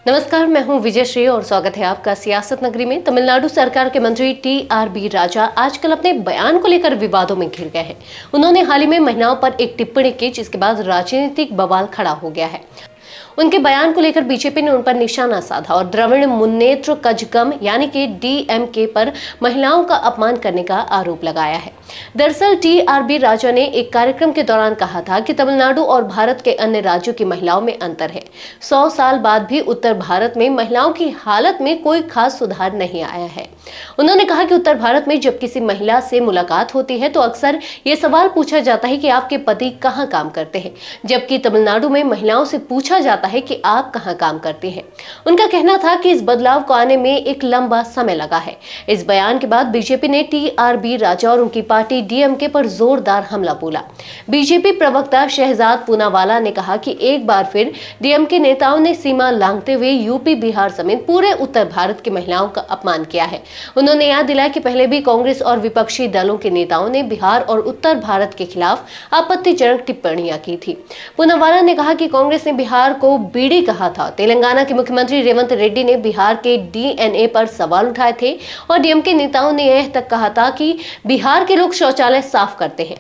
नमस्कार, मैं हूं विजय श्री और स्वागत है आपका सियासत नगरी में। तमिलनाडु सरकार के मंत्री टीआरबी राजा आजकल अपने बयान को लेकर विवादों में घिर गए हैं। उन्होंने हाल ही में महिलाओं पर एक टिप्पणी की, जिसके बाद राजनीतिक बवाल खड़ा हो गया है। उनके बयान को लेकर बीजेपी ने उन पर निशाना साधा और द्रविड़ मुन्नेत्र कजगम यानी कि डीएमके पर महिलाओं का अपमान करने का आरोप लगाया है। दरअसल टीआरबी राजा ने एक कार्यक्रम के दौरान कहा था कि तमिलनाडु और भारत के अन्य राज्यों की महिलाओं में अंतर है। 100 साल बाद भी उत्तर भारत में महिलाओं की हालत में कोई खास सुधार नहीं आया है। उन्होंने कहा कि उत्तर भारत में जब किसी महिला से मुलाकात होती है तो अक्सर ये सवाल पूछा जाता है कि आपके पति कहाँ काम करते हैं, जबकि तमिलनाडु में महिलाओं से पूछा जाता है कि आप कहां काम करते हैं। उनका कहना था कि इस बदलाव को आने में एक लंबा समय लगा है। इस बयान के बाद बीजेपी ने टीआरबी राजा और उनकी पार्टी डीएमके पर जोरदार हमला बोला। बीजेपी प्रवक्ता शहजाद पूनावाला ने कहा कि एक बार फिर डीएमके नेताओं ने सीमा लांघते हुए यूपी, बिहार समेत पूरे उत्तर भारत की महिलाओं का अपमान किया है। उन्होंने याद दिलाया कि पहले भी कांग्रेस और विपक्षी दलों के नेताओं ने बिहार और उत्तर भारत के खिलाफ आपत्तिजनक टिप्पणियां की थी। पूनावाला ने कहा कि कांग्रेस ने बिहार को बीड़ी कहा था। तेलंगाना के मुख्यमंत्री रेवंत रेड्डी ने बिहार के डीएनए पर सवाल उठाए थे और डीएमके नेताओं ने यह तक कहा था कि बिहार के लोग शौचालय साफ करते हैं।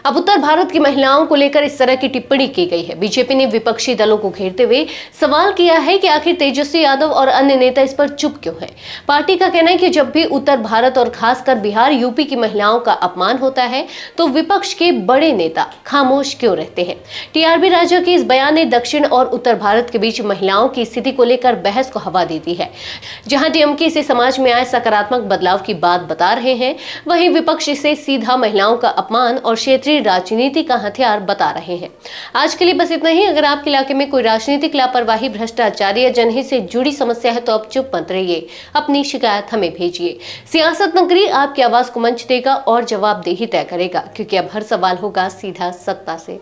अब उत्तर भारत की महिलाओं को लेकर इस तरह की टिप्पणी की गई है। बीजेपी ने विपक्षी दलों को घेरते हुए सवाल किया है कि आखिर तेजस्वी यादव और अन्य नेता इस पर चुप क्यों हैं। पार्टी का कहना है कि जब भी उत्तर भारत और खासकर बिहार, यूपी की महिलाओं का अपमान होता है तो विपक्ष के बड़े नेता खामोश क्यों रहते हैं। टीआरबी राजा के इस बयान ने दक्षिण और उत्तर भारत के बीच महिलाओं की स्थिति को लेकर बहस को हवा देती है। जहां डीएमके इसे समाज में आए सकारात्मक बदलाव की बात बता रहे हैं, वहीं विपक्ष इसे सीधा महिलाओं का अपमान और क्षेत्रीय राजनीति का हथियार बता रहे हैं। आज के लिए बस इतना ही। अगर आपके इलाके में कोई राजनीतिक लापरवाही, भ्रष्टाचार या जनहित से जुड़ी समस्या है तो आप चुप मत रहिए, अपनी शिकायत हमें भेजिए। सियासत नगरी आपकी आवाज को मंच देगा और जवाबदेही तय करेगा, क्योंकि अब हर सवाल होगा सीधा सत्ता से।